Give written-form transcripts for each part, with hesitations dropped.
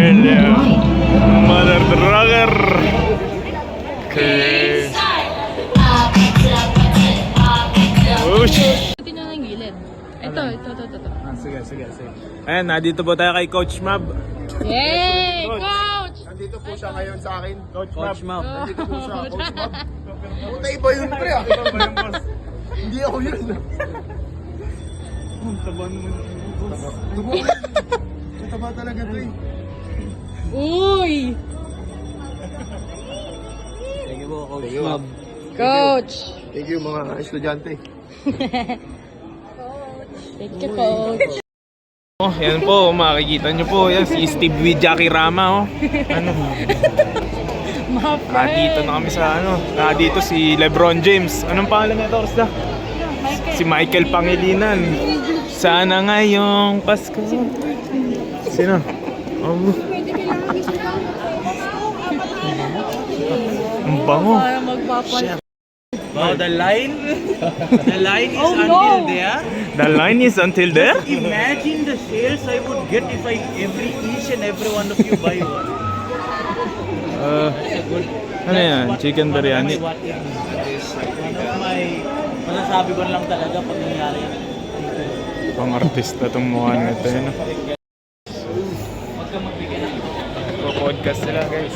Yeah. Mother drugger. Okay. Ush. Tingnan ng gilid. Ito. Sige. Ayan, nandito po tayo kay Coach Mab. Yay! Coach! Nandito po siya ngayon sa akin. Coach Mab. Nandito po siya, Coach Bob. Puta, iba yun, pre. Hindi ako yun. Taba naman. Taba talaga to eh. Uy! Thank you po, Coach you. Mab. Coach! Thank you mga estudyante. Thank you, Coach. Oh, yan po, makikita nyo po, yan si Steve with Jackie Rama, oh. Ano? Dito na kami sa ano, dito si LeBron James. Anong pangalan niya, Torsta? Si Michael Pangilinan. Sana ngayong Pasko. Sino? Oh. Ang bango. Para magpapal. Oh, the line is until there. The line is until there? Imagine the sales I would get if each and every one of you buy one. Ano yan? Chicken biryani. What if this? One of my masasabi ko lang talaga pag nangyari yan. Pang artista itong mukha nito yun. Podcast sila, guys.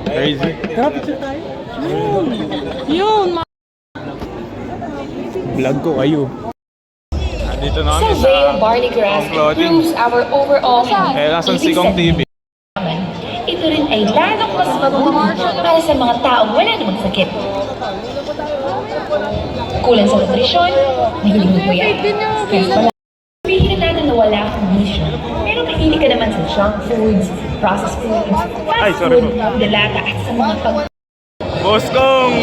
Crazy. Yun! Vlog ko kayo. Dito na kami Sa Rail Barley Grass improves our overall health. Lasan si Kong TV. Ito rin ay lalong mas mabuti para sa mga taong wala namang sakit. Kulang sa nutrisyon, nahiling mo yan. Kaya pala, sabihin na natin na wala kang bisyo. Pero mahilig ka naman sa junk foods, processed foods, fast food, dalata at sa mga Boss Kong!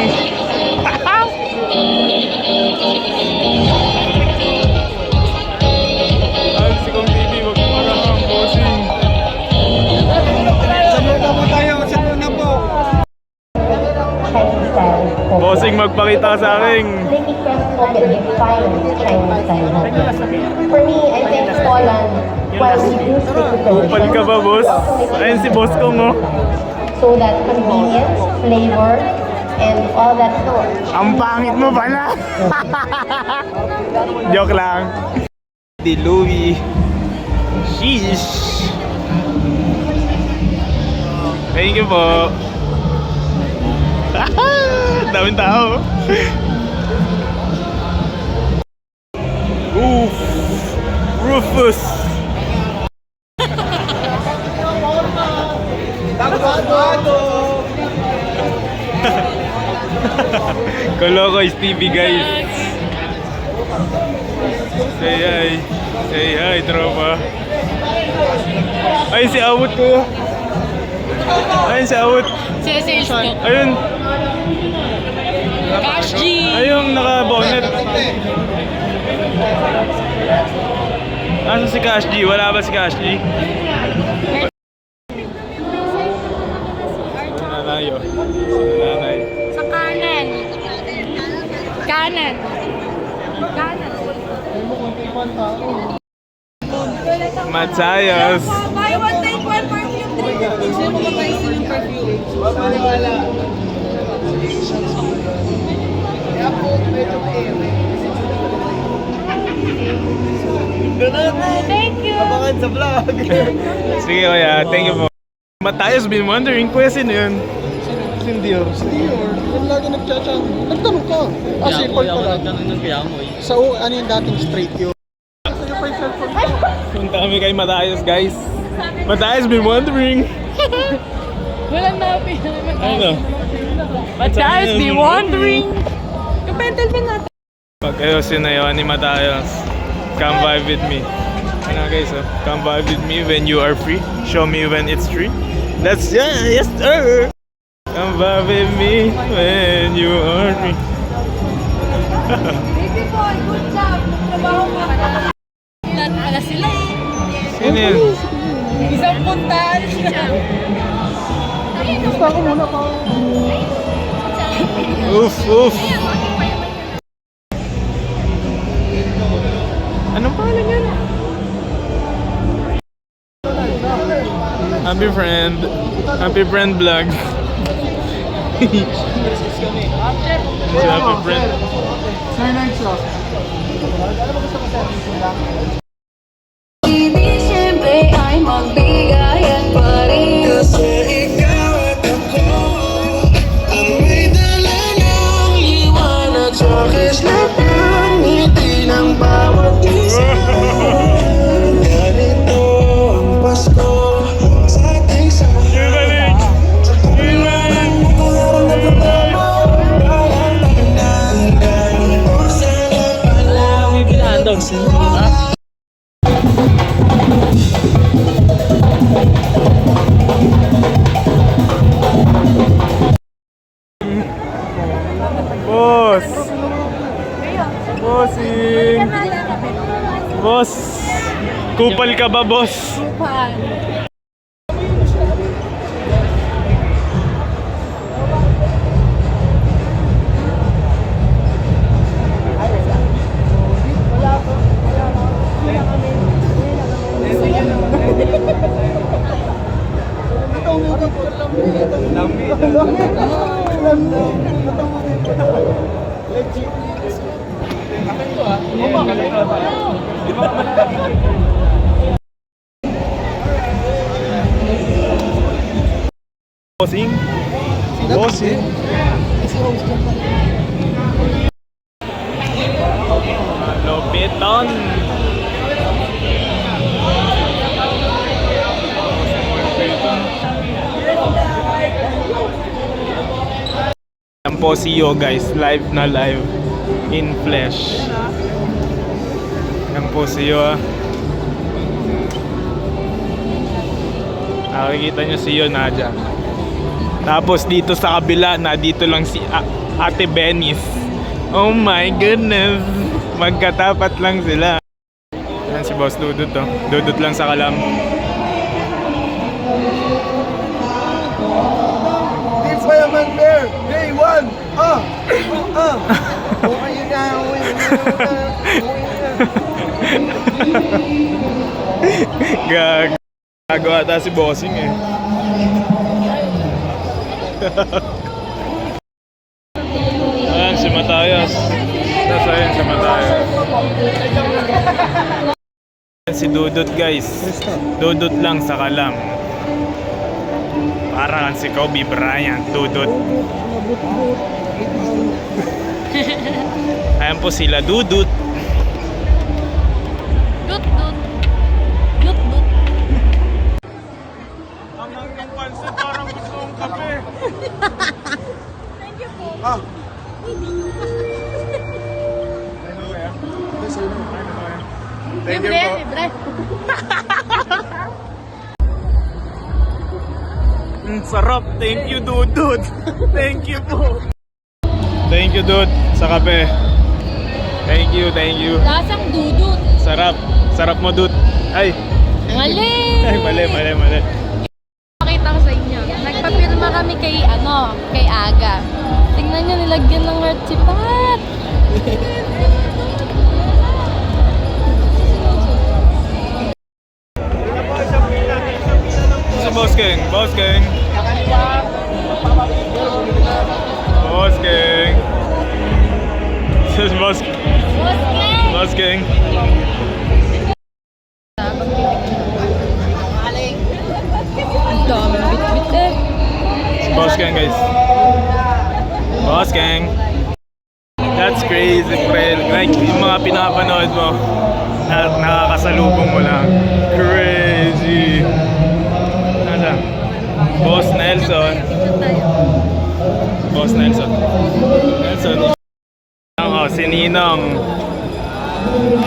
Ay, si Kong TV, wag mo kang bossing. Bossing, magpakita sa akin. For me, I think Poland, while we do stick to Upal ka ba, boss? Ayun si Boss Kong, oh. so that convenience, flavor, and all that flow. Ang pangit mo pala! Joke lang. Di Louie. Sheesh. Thank you po. Daming tao. Oof. Rufus. Koloko is TV, guys. Say hi. Say hi, tropa. Ayun si Awut ko. Ayun si Awut. Sales ko. Ayun. Cash G! Ayun, naka-bonnet. Asa si Cash G? Wala ba si Cash G? Nanay, oh. Nanay. Sa kanan. Kanan. Matsayas. Buy one, take one perfume. Sino mo mag-buy yung perfume? Wala. Thank you. Abangan sa vlog. Sige, kuya. Thank you po. Matayos been wondering, kuya, sino yun? Hindi oh. Yung lagi nagchat-chat. Nagtanong ka. Sipol pala. Sa ano yung dating straight yun? Punta kami kay Matayos, guys. Matayos been wondering. Walang napi. Ano? But guys, be wondering. Yung pentel pen natin. Pag-ayos yun na yun ni Matayos. Come vibe with me. Ano guys, oh? Come vibe with me when you are free. Show me when it's free. That's yes sir. Come vibe with me when you are free. Baby boy, good job. Trabaho mo. Pala sila eh. Sino yun? Isang puntahan siya. Gusto ako muna pa. Oof, oof. Anong pangalan yan? Happy friend. Happy friend vlog. Si happy friend. Sir, nice off. Hindi siyempre ay magbigayan pa rin. Kasi ikaw at ako ang may dala ng liwanag sa kislap ng ngiti ng bawat isa. Ganito ang Pasko sa ating samahan. Sa tulang parang nagkatama bayan tandaan. Pusa na palawig lang. Boss! Bossing! Boss! Kupal ka ba, boss? Bossing? Bossing? Lopeton! Yan po si Yo guys, live na live in flesh. Yan po si Yo. Nakikita nyo si Yo Nadia. Tapos dito sa kabila na dito lang si Ate Benis. Oh my goodness. Magkatapat lang sila. Yan si Boss Dudut to. Dudut lang sa kalam. It's Fireman Bear, day 1. Okay na, Gago ata si Bossing eh. Ayan si Matayas. Ayan si Matayas. Ayan si Dudut guys. Dudut lang sa kalam. Parang si Kobe Bryant. Dudut. Ayan po sila Dudut. Dut, dut. Dut, dut. Ang hanggang pansit parang gusto kong kape. Thank you po. Libre. Ang sarap. Thank you, Dudut. Thank you po. Thank you, Dud, sa kape. Thank you, thank you. Lasang dudut. Sarap. Sarap mo, Dud. Ay. Mali! Ay, mali. Pakita ko sa inyo. Nagpapirma kami kay Aga. Tingnan nyo, nilagyan ng heart si Pat. Sa Boss King. Boss King. Boss King. This is Boss Boss King. Ang dami bit-bit eh. Si Boss King guys. Boss King. That's crazy, pre. Like, yung mga pinapanood mo, nakakasalubong mo lang. Crazy. Ano? Boss Nelson. Boss Nelson. Nelson. Oh, si Ninong.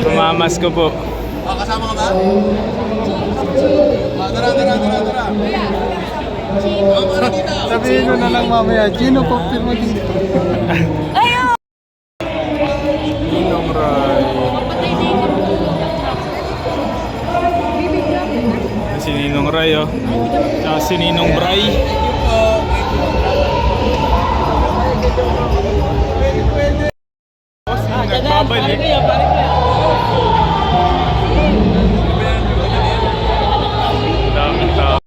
Mamamas ko po. Kasama ka ba? Tara. Sabihin ko na lang mamaya, Gino, pagpirma dito. Ninong Ray. Si Ninong Ray, oh. Tsaka si Ninong Bray. Boss, nagbabalik. Daming tao.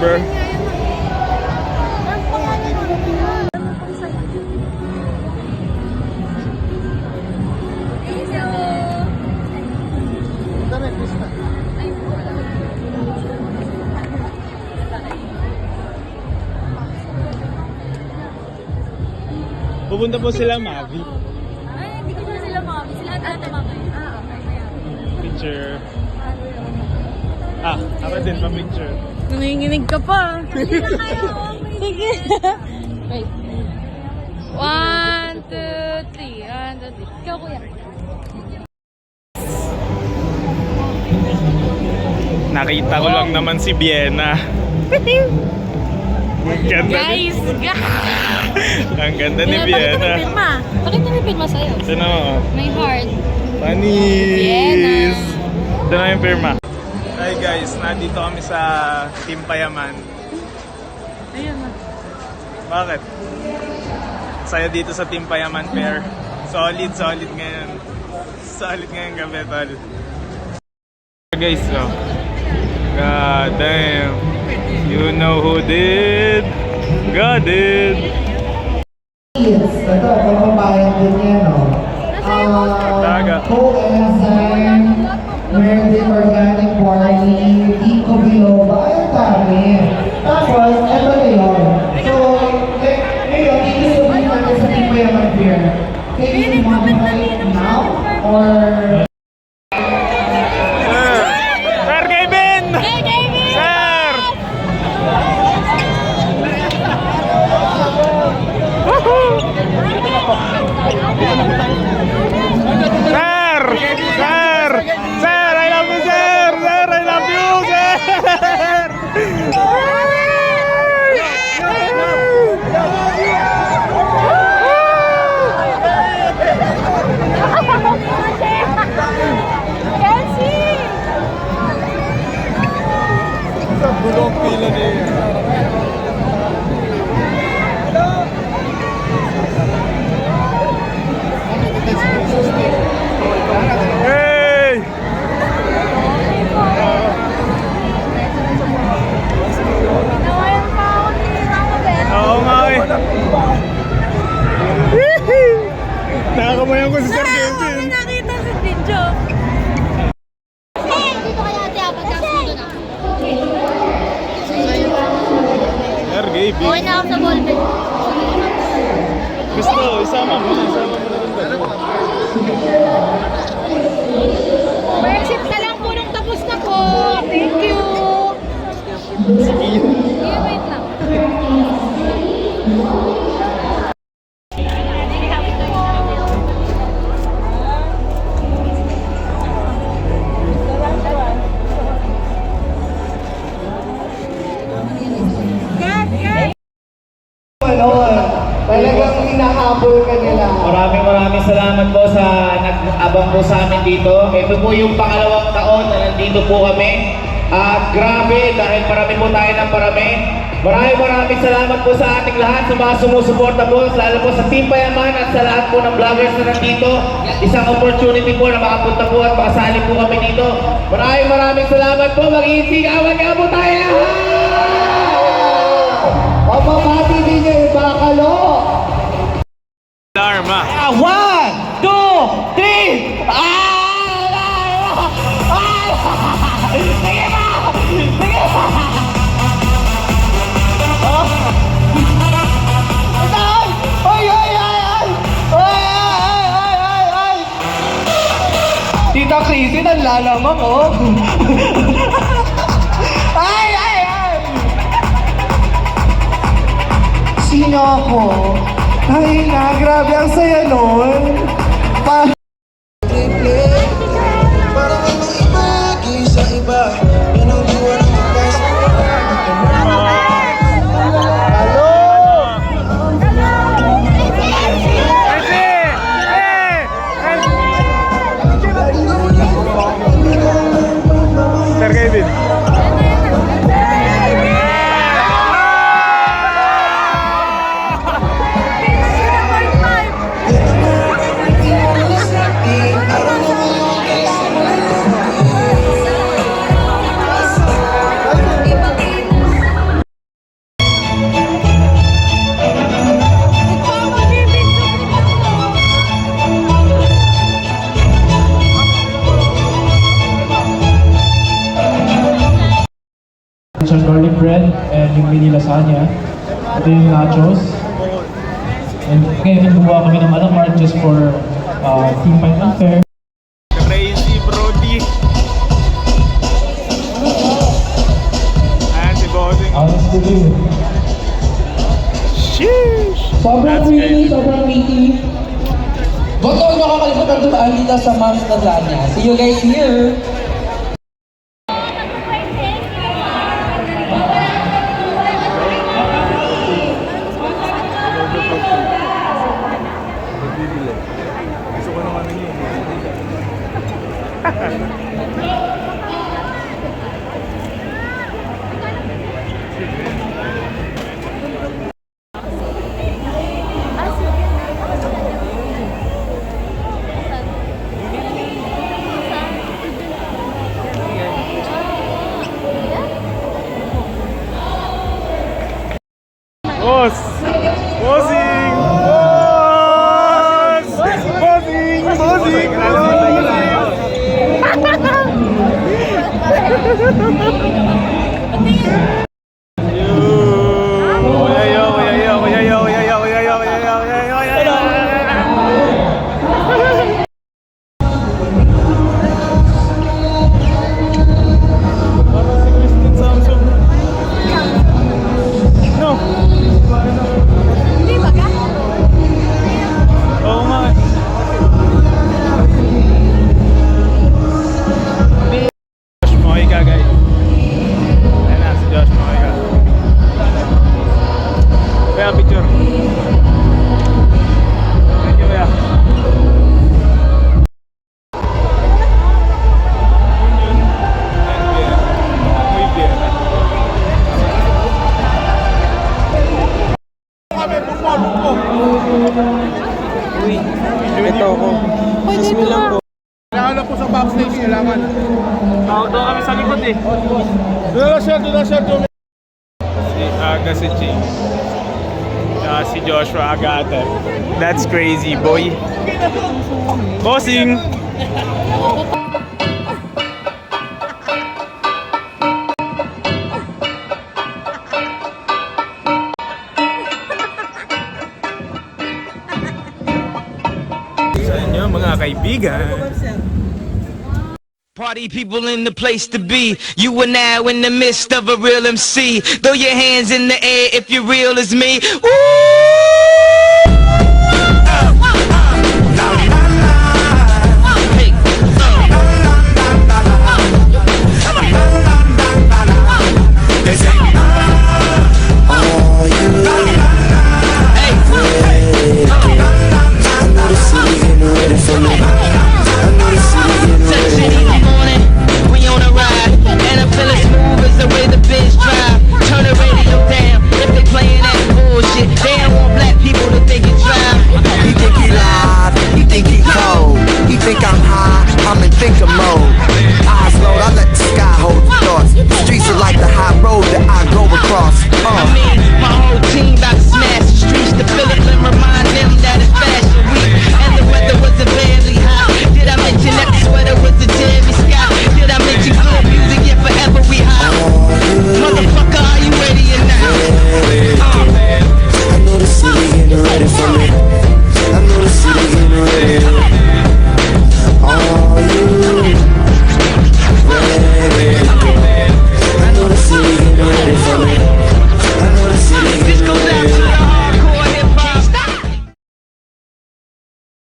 bro. Dami, Krista. Pupunta po sila, Mavi. Ay, hindi ko na sila mami. Sila ate mamay. Ah, okay. Picture. Ah, ako din, pa-picture. Nanginginig ka pa. Sige. Wait. 1, 2, 3. 1, 2, 3. Ikaw, kuya. Nakita ko lang naman si Vienna. Ang ganda ni, Guys! ang ganda ni Bakit Vienna. may pirma? Bakit may pirma sa'yo? Ito na mo. May heart. Panis! Vienna. Ito na yung pirma. Hi guys, nandito kami sa Team Payaman. Ayun na. Bakit? Saya dito sa Team Payaman Fair. Solid ngayon. Solid ngayong gabi, tol. Guys, oh. God damn. You know who did? God did. Ito, pagpapayan din yan, no? Taga. Coenzyme, Meredith Organic Barley, Eco Biloba, ayun dami. Tapos, ito na yun. So, ngayon, i-distribute natin sa Team Payaman Beer. Can you modify it now? Or... Sir Kevin! Hey, David! Sir! Woohoo! Sir! Sir! Sir! I love you, sir! Sir! I love you, sir! Bulong pila niya. Hey! Nawayan pa ako ni Mama Beth. Oo nga eh. Nakakamayan ko si Sir Kevin. Nakita sa video. Dito kaya ate, pagkasundo na. Sir Kevin. Okay na ako sa ballpen. Gusto, isama mo na rin Exit na lang po nung tapos na po. Thank you. Sige, wait lang. Talagang hinahabol ka nila. Maraming salamat po sa nag-abang po sa amin dito. Ito po yung pangalawang taon na nandito po kami. At grabe, dahil marami po tayo ng marami. Maraming salamat po sa ating lahat, sa mga sumusuporta po, lalo po sa Team Payaman at sa lahat po ng vloggers na nandito. Isang opportunity po na makapunta po at makasali po kami dito. Maraming salamat po. Mag-iinsigawan nga po tayo lahat! O, pabati din niya yung bakalo. Dharma. 1, 2, 3! Sige pa! Sige pa! Tita Chrissy, nanlalamang, oh. Ay! Sino ako? Ay na, grabe ang saya nun. Para may maibagi sa iba. Yan ang diwa ng ipas. Sir Kevin. Yan ang yung mini lasagna. Ito yung nachos. And ngayon, gumawa kami ng a la carte just for Team Fight Unfair. Crazy, Brody. Ayan si Bossing. Honest to you. Sheesh! Sobrang That's creamy, crazy. sobrang witty. Huwag ko makakalimutan dumaan dito sa Mom's Lasagna. See you guys here! Gusto ko naman yun. Boss! Bossing! Boss! Bossing! Bossing! Hindi ba ka? Oo nga. Josh Mojica, guys. Ayan na, si Josh Mojica. Kuya, picture. Thank you, kuya. Muy bien. Ito ako. Bismillah lang po. Kailangan po sa backstage, kailangan. Doon kami sa likod eh. Doon na siya. Si Aga si Ching. Si Joshua Agata. That's crazy, boy. Bossing! Sa inyo mga kaibigan. Party people in the place to be. You are now in the midst of a real MC. Throw your hands in the air if you're real as me. Woo!